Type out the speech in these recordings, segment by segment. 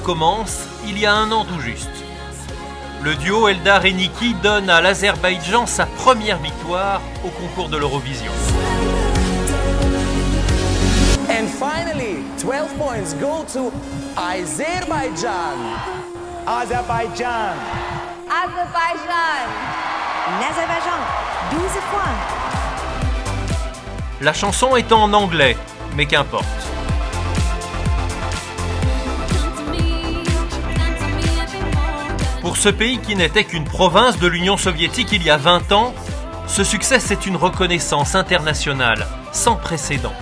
commence il y a un an tout juste. Le duo Eldar et Niki donne à l'Azerbaïdjan sa première victoire au concours de l'Eurovision. And finally, 12 points go to Azerbaijan. Azerbaijan. Azerbaijan. L'Azerbaïdjan, 12 points. La chanson est en anglais, mais qu'importe. Pour ce pays qui n'était qu'une province de l'Union soviétique il y a 20 ans, ce succès c'est une reconnaissance internationale sans précédent.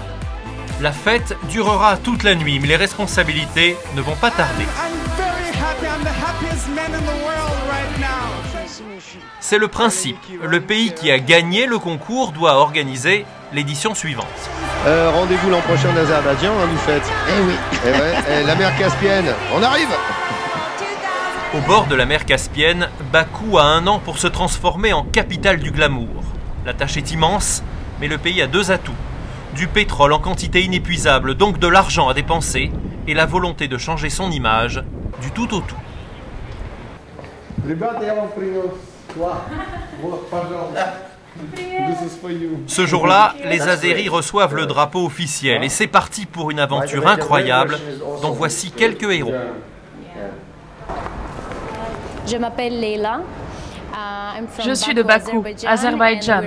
La fête durera toute la nuit, mais les responsabilités ne vont pas tarder. C'est le principe. Le pays qui a gagné le concours doit organiser l'édition suivante. Rendez-vous l'an prochain en Azerbaïdjan, hein, vous faites. Eh oui. Eh ouais, la mer Caspienne, on arrive. Au bord de la mer Caspienne, Bakou a un an pour se transformer en capitale du glamour. La tâche est immense, mais le pays a deux atouts. Du pétrole en quantité inépuisable, donc de l'argent à dépenser, et la volonté de changer son image du tout au tout. Ce jour-là, les Azéris reçoivent le drapeau officiel et c'est parti pour une aventure incroyable dont voici quelques héros. Je m'appelle Leila. Je suis de Bakou, Azerbaïdjan.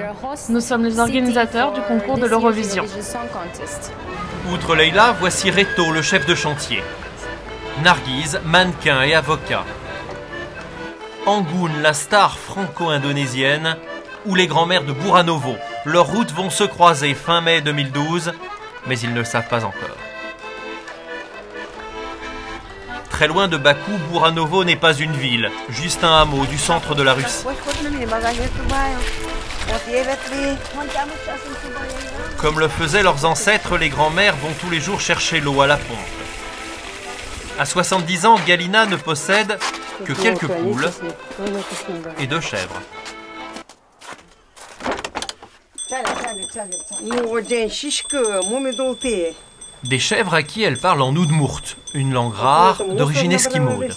Nous sommes les organisateurs du concours de l'Eurovision. Outre Leila, voici Reto, le chef de chantier. Nargiz, mannequin et avocat. Angoun, la star franco-indonésienne, ou les grands-mères de Buranovo. Leurs routes vont se croiser fin mai 2012, mais ils ne le savent pas encore. Très loin de Bakou, Buranovo n'est pas une ville, juste un hameau du centre de la Russie. Comme le faisaient leurs ancêtres, les grands-mères vont tous les jours chercher l'eau à la pompe. À 70 ans, Galina ne possède que quelques poules et 2 chèvres. Des chèvres à qui elle parle en oudmourt, une langue rare d'origine esquimaude.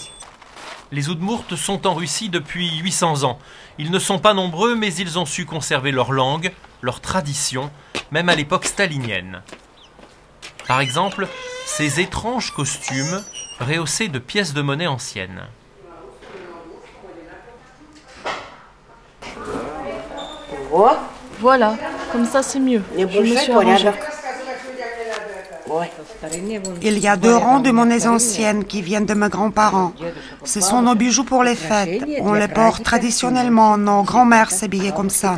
Les oudmourtes sont en Russie depuis 800 ans. Ils ne sont pas nombreux, mais ils ont su conserver leur langue, leur tradition, même à l'époque stalinienne. Par exemple, ces étranges costumes rehaussés de pièces de monnaie anciennes. Voilà, comme ça c'est mieux. Je me suis arrangée. Il y a 2 rangs de monnaies anciennes qui viennent de mes grands-parents. Ce sont nos bijoux pour les fêtes. On les porte traditionnellement. Nos grands-mères s'habillaient comme ça.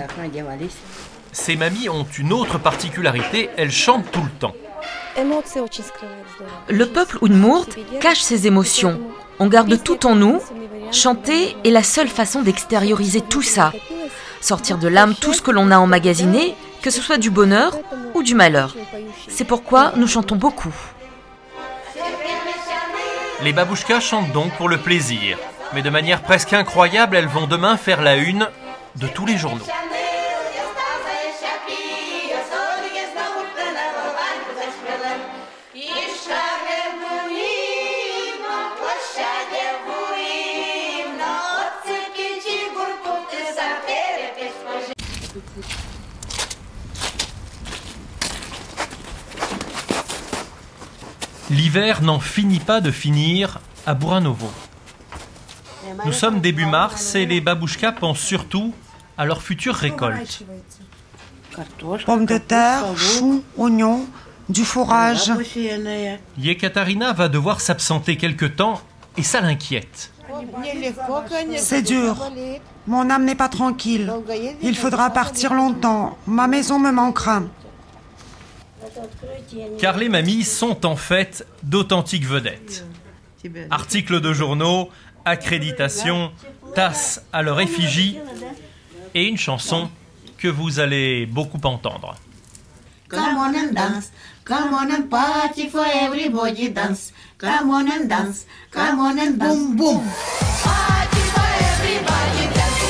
Ces mamies ont une autre particularité, elles chantent tout le temps. Le peuple oudmourt cache ses émotions. On garde tout en nous. Chanter est la seule façon d'extérioriser tout ça. Sortir de l'âme tout ce que l'on a emmagasiné, que ce soit du bonheur ou du malheur. C'est pourquoi nous chantons beaucoup. Les babouchkas chantent donc pour le plaisir. Mais de manière presque incroyable, elles vont demain faire la une de tous les journaux. L'hiver n'en finit pas de finir à Buranovo. Nous sommes début mars et les babouchkas pensent surtout à leur future récolte. Pommes de terre, choux, oignons, du fourrage. Yekaterina va devoir s'absenter quelque temps et ça l'inquiète. C'est dur. Mon âme n'est pas tranquille. Il faudra partir longtemps. Ma maison me manquera. Car les mamies sont en fait d'authentiques vedettes. Articles de journaux, accréditations, tasses à leur effigie et une chanson que vous allez beaucoup entendre. Come on and dance, come on and party for everybody dance. Come on and dance, come on and dance. Boom boom. Party for everybody dance.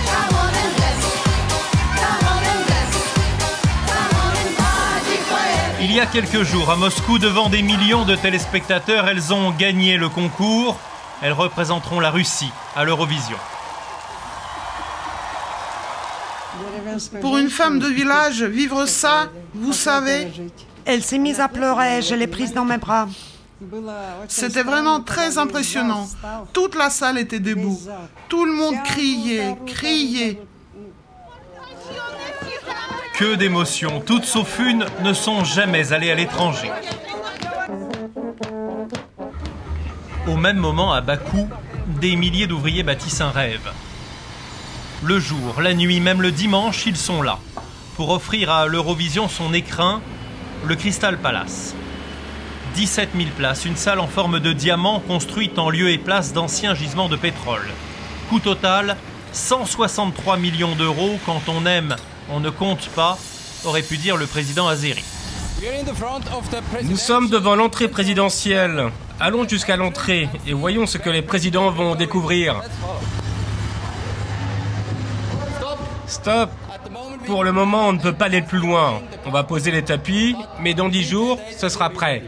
Come on and dance, come on and dance. Come on and party for everybody. Il y a a quelques jours, à Moscou, devant des millions de téléspectateurs, elles ont gagné le concours. Elles représenteront la Russie à l'Eurovision. Pour une femme de village, vivre ça, vous savez... Elle s'est mise à pleurer, je l'ai prise dans mes bras. C'était vraiment très impressionnant. Toute la salle était debout. Tout le monde criait, criait. Que d'émotions, toutes sauf une ne sont jamais allées à l'étranger. Au même moment, à Bakou, des milliers d'ouvriers bâtissent un rêve. Le jour, la nuit, même le dimanche, ils sont là pour offrir à l'Eurovision son écrin, le Crystal Palace. 17 000 places, une salle en forme de diamant construite en lieu et place d'anciens gisements de pétrole. Coût total, 163 millions d'euros. Quand on aime, on ne compte pas, aurait pu dire le président azéri. Nous sommes devant l'entrée présidentielle. Allons jusqu'à l'entrée et voyons ce que les présidents vont découvrir. Stop! Pour le moment, on ne peut pas aller plus loin. On va poser les tapis, mais dans 10 jours, ce sera prêt.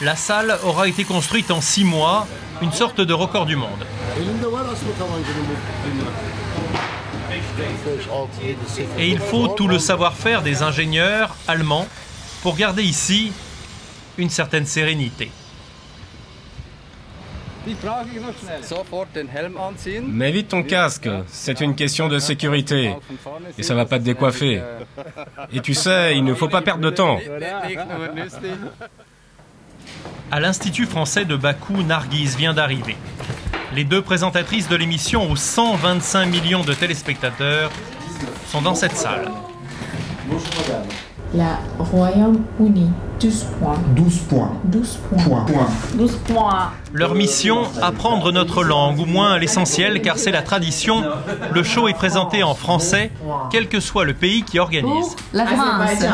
La salle aura été construite en 6 mois, une sorte de record du monde. Et il faut tout le savoir-faire des ingénieurs allemands pour garder ici une certaine sérénité. Mets vite ton casque, c'est une question de sécurité. Et ça va pas te décoiffer. Et tu sais, il ne faut pas perdre de temps. À l'Institut français de Bakou, Narguise vient d'arriver. Les deux présentatrices de l'émission aux 125 millions de téléspectateurs sont dans cette salle. Bonjour madame. La Royaume-Uni, 12 points. 12 points. 12 points. 12 points. Leur mission, apprendre notre langue, ou moins l'essentiel, car c'est la tradition. Le show est présenté en français, quel que soit le pays qui organise. La France.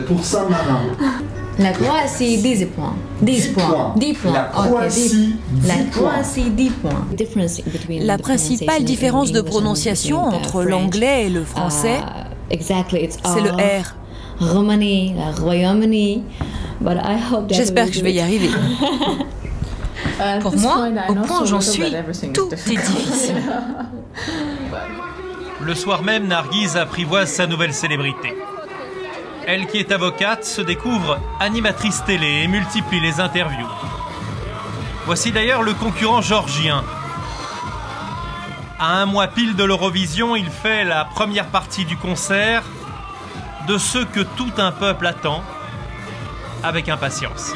Pour Saint-Marin. La Croatie, 10 points. 10 points. 10 points. La Croatie, 10 points. La principale différence de prononciation entre l'anglais et le français, c'est le R. J'espère que je vais y arriver. Pour moi, au point où j'en suis, tout est difficile. Le soir même, Narguise apprivoise sa nouvelle célébrité. Elle qui est avocate se découvre animatrice télé et multiplie les interviews. Voici d'ailleurs le concurrent géorgien. À un mois pile de l'Eurovision, il fait la première partie du concert de ceux que tout un peuple attend avec impatience.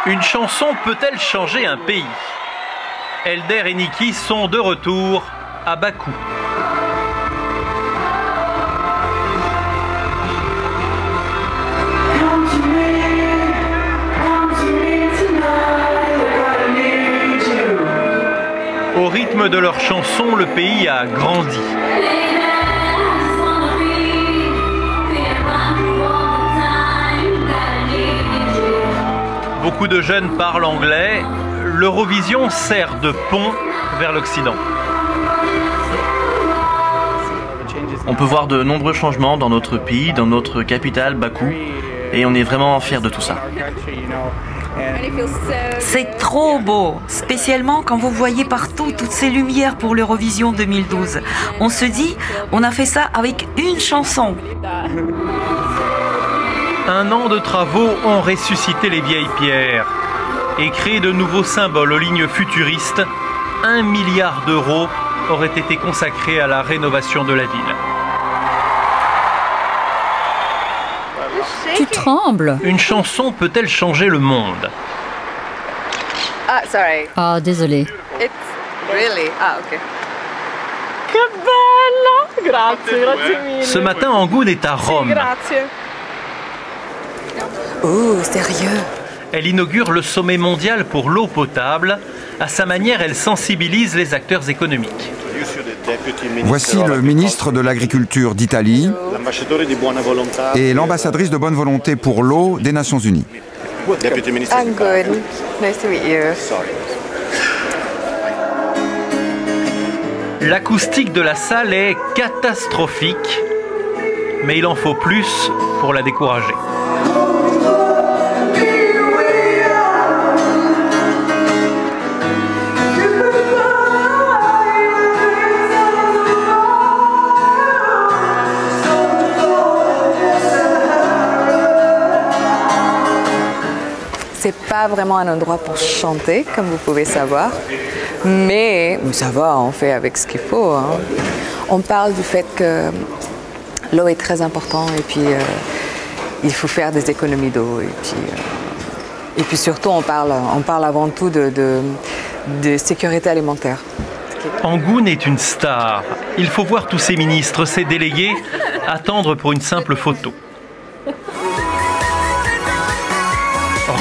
Une chanson peut-elle changer un pays? Elder et Niki sont de retour à Bakou. Au rythme de leur chanson, le pays a grandi. Beaucoup de jeunes parlent anglais. L'Eurovision sert de pont vers l'Occident. On peut voir de nombreux changements dans notre pays, dans notre capitale, Bakou, et on est vraiment fiers de tout ça. C'est trop beau, spécialement quand vous voyez partout toutes ces lumières pour l'Eurovision 2012. On se dit, on a fait ça avec une chanson. Un an de travaux ont ressuscité les vieilles pierres et créé de nouveaux symboles aux lignes futuristes. 1 milliard d'euros auraient été consacrés à la rénovation de la ville. Tu trembles. Une chanson peut-elle changer le monde? Ah, désolé. Ok. Ce matin, Angoune est à Rome. Oh, sérieux? Elle inaugure le sommet mondial pour l'eau potable. À sa manière, elle sensibilise les acteurs économiques. Voici le ministre de l'Agriculture d'Italie et l'ambassadrice de bonne volonté pour l'eau des Nations Unies. I'm good. Nice to meet you. L'acoustique de la salle est catastrophique, mais il en faut plus pour la décourager. C'est pas vraiment un endroit pour chanter, comme vous pouvez savoir, mais ça va, on fait avec ce qu'il faut. Hein. On parle du fait que l'eau est très importante et puis il faut faire des économies d'eau. Et puis surtout, on parle avant tout de sécurité alimentaire. Angoune est une star. Il faut voir tous ces ministres, ces délégués, attendre pour une simple photo.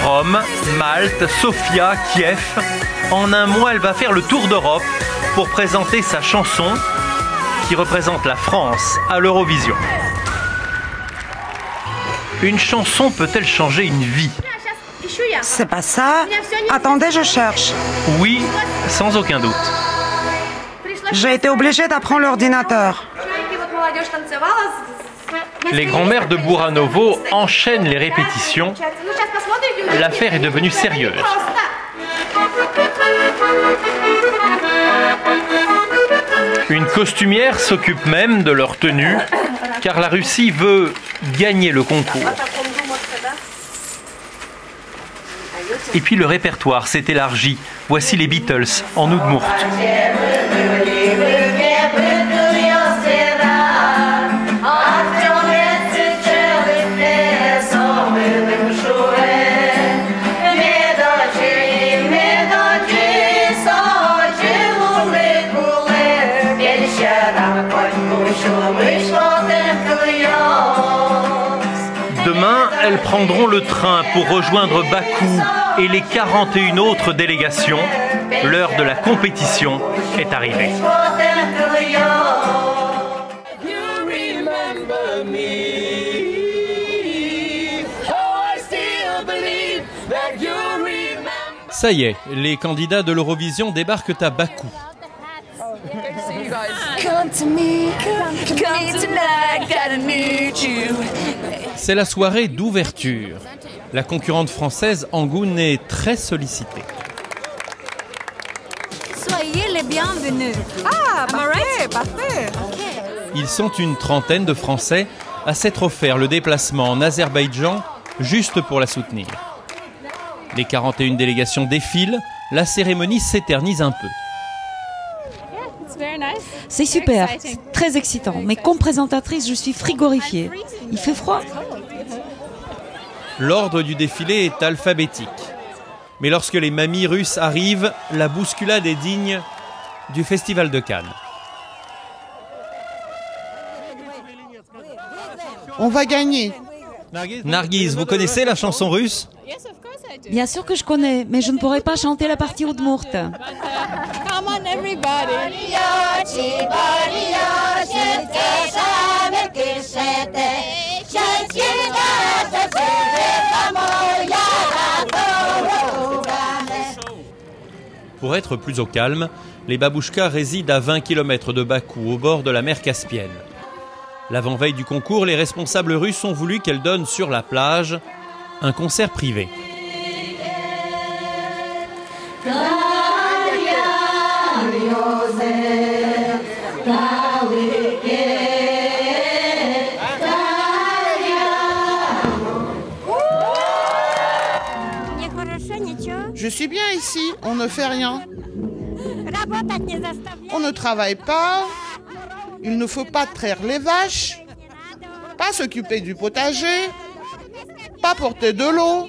Rome, Malte, Sofia, Kiev. En un mois, elle va faire le tour d'Europe pour présenter sa chanson qui représente la France à l'Eurovision. Une chanson peut-elle changer une vie? C'est pas ça. Attendez, je cherche. Oui, sans aucun doute. J'ai été obligée d'apprendre l'ordinateur. Les grands-mères de Bouranovo enchaînent les répétitions. L'affaire est devenue sérieuse. Une costumière s'occupe même de leur tenue, car la Russie veut gagner le concours. Et puis le répertoire s'est élargi. Voici les Beatles en Udmurt. Demain, elles prendront le train pour rejoindre Bakou et les 41 autres délégations. L'heure de la compétition est arrivée. Ça y est, les candidats de l'Eurovision débarquent à Bakou. C'est la soirée d'ouverture. La concurrente française Angoune est très sollicitée. Soyez les bienvenus. Ah, parfait. Ils sont une trentaine de Français à s'être offert le déplacement en Azerbaïdjan juste pour la soutenir. Les 41 délégations défilent, la cérémonie s'éternise un peu. C'est super, très excitant, mais comme présentatrice, je suis frigorifiée. Il fait froid. L'ordre du défilé est alphabétique. Mais lorsque les mamies russes arrivent, la bousculade est digne du Festival de Cannes. On va gagner. Nargis, vous connaissez la chanson russe? Bien sûr que je connais, mais je ne pourrais pas chanter la partie Udmurt. Come on, everybody. Pour être plus au calme, les babouchkas résident à 20 km de Bakou, au bord de la mer Caspienne. L'avant-veille du concours, les responsables russes ont voulu qu'elle donne sur la plage un concert privé. Je suis bien ici, on ne fait rien. On ne travaille pas, il ne faut pas traire les vaches, pas s'occuper du potager, pas porter de l'eau.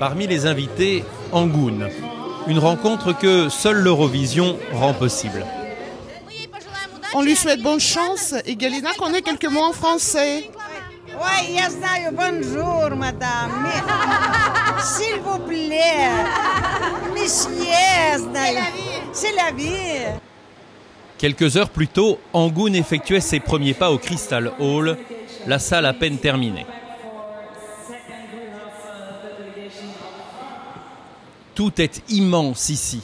Parmi les invités, Angoune, une rencontre que seule l'Eurovision rend possible. On lui souhaite bonne chance et Galina connaît quelques mots en français. Oui, bonjour, madame. S'il vous plaît. Monsieur, c'est la vie. Quelques heures plus tôt, Angoon effectuait ses premiers pas au Crystal Hall, la salle à peine terminée. Tout est immense ici,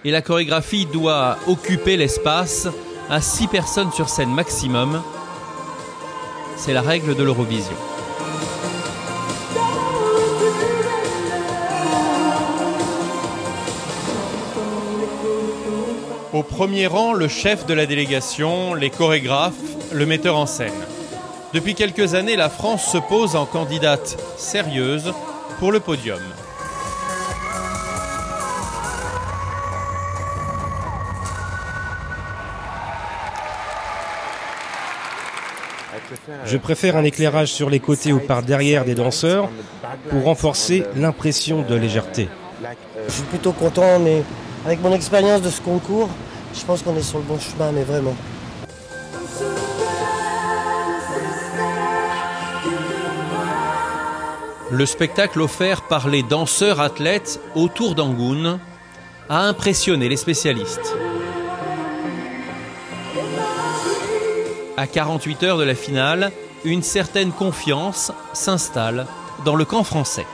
et la chorégraphie doit occuper l'espace à 6 personnes sur scène maximum. C'est la règle de l'Eurovision. Au premier rang, le chef de la délégation, les chorégraphes, le metteur en scène. Depuis quelques années, la France se pose en candidate sérieuse pour le podium. Je préfère un éclairage sur les côtés ou par derrière des danseurs pour renforcer l'impression de légèreté. Je suis plutôt content, mais avec mon expérience de ce concours, je pense qu'on est sur le bon chemin, mais vraiment. Le spectacle offert par les danseurs athlètes autour d'Angoon a impressionné les spécialistes. À 48 heures de la finale, une certaine confiance s'installe dans le camp français.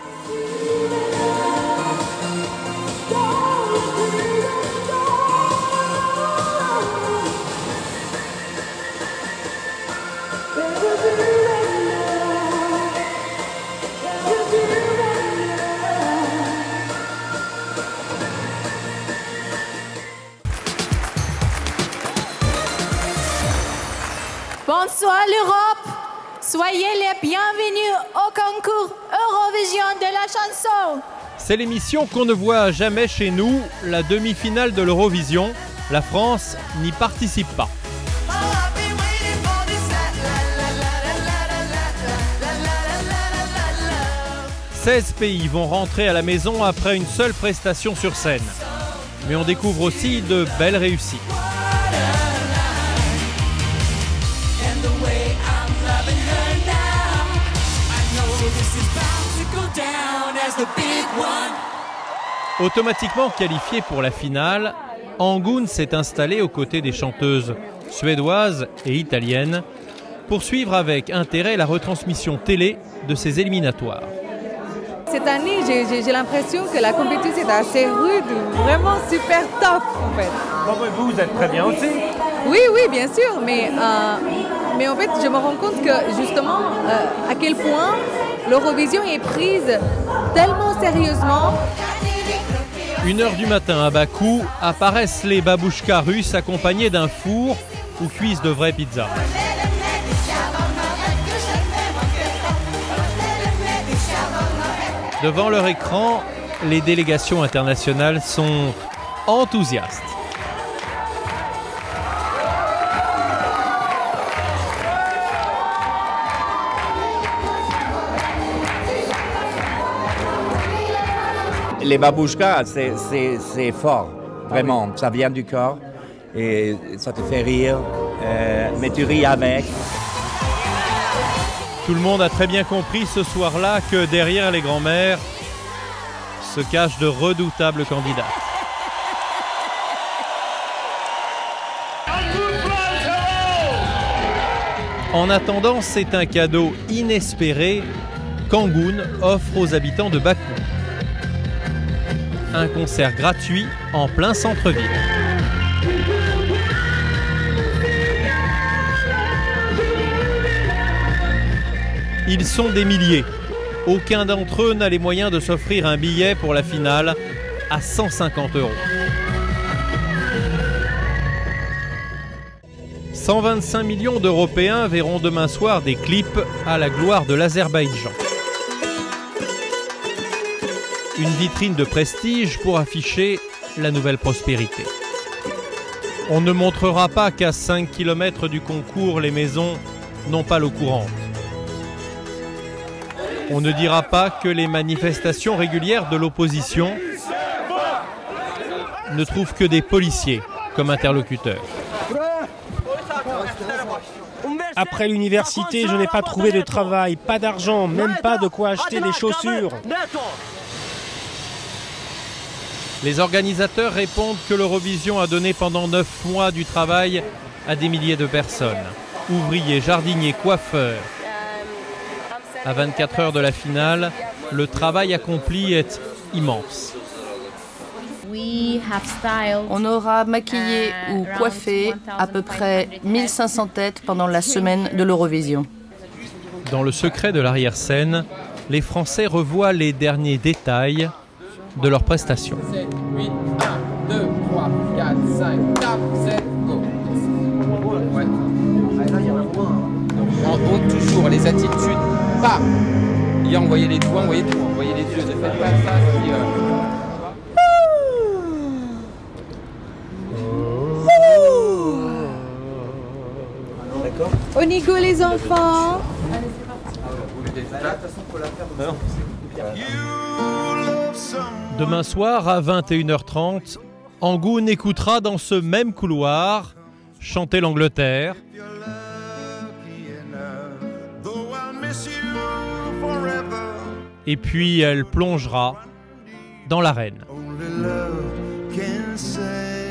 Bonsoir l'Europe, soyez les bienvenus au concours Eurovision de la chanson. C'est l'émission qu'on ne voit jamais chez nous, la demi-finale de l'Eurovision. La France n'y participe pas. 16 pays vont rentrer à la maison après une seule prestation sur scène. Mais on découvre aussi de belles réussites. Automatiquement qualifié pour la finale, Angoon s'est installé aux côtés des chanteuses suédoises et italiennes pour suivre avec intérêt la retransmission télé de ces éliminatoires. Cette année, j'ai l'impression que la compétition est assez rude, vraiment super tough en fait. Vous êtes très bien aussi. Oui, bien sûr, mais en fait, je me rends compte que justement, à quel point l'Eurovision est prise tellement sérieusement. 1h du matin à Bakou, apparaissent les babouchkas russes accompagnés d'un four où cuisent de vraies pizzas. Devant leur écran, les délégations internationales sont enthousiastes. Les babouchkas, c'est fort, vraiment. Ça vient du corps et ça te fait rire, mais tu ris avec. Tout le monde a très bien compris ce soir-là que derrière les grands-mères se cachent de redoutables candidats. En attendant, c'est un cadeau inespéré qu'Angoon offre aux habitants de Bakou. Un concert gratuit en plein centre-ville. Ils sont des milliers. Aucun d'entre eux n'a les moyens de s'offrir un billet pour la finale à 150 €. 125 millions d'Européens verront demain soir des clips à la gloire de l'Azerbaïdjan. Une vitrine de prestige pour afficher la nouvelle prospérité. On ne montrera pas qu'à 5 km du concours, les maisons n'ont pas l'eau courante. On ne dira pas que les manifestations régulières de l'opposition ne trouvent que des policiers comme interlocuteurs. Après l'université, je n'ai pas trouvé de travail, pas d'argent, même pas de quoi acheter des chaussures. Les organisateurs répondent que l'Eurovision a donné pendant 9 mois du travail à des milliers de personnes. Ouvriers, jardiniers, coiffeurs. À 24 heures de la finale, le travail accompli est immense. On aura maquillé ou coiffé à peu près 1500 têtes pendant la semaine de l'Eurovision. Dans le secret de l'arrière-scène, les Français revoient les derniers détails de leurs prestations. 7, 8, 1, 2, 3, 4, 5, 4, 7, go. Ouais. En haut, toujours les attitudes. Pas. Hier, on voyait les doigts, on voyait tout. On voyait les yeux. Ne faites pas ça si... On y go les enfants. Demain soir à 21h30, Angoune écoutera dans ce même couloir chanter l'Angleterre. Et puis elle plongera dans l'arène. Only love can say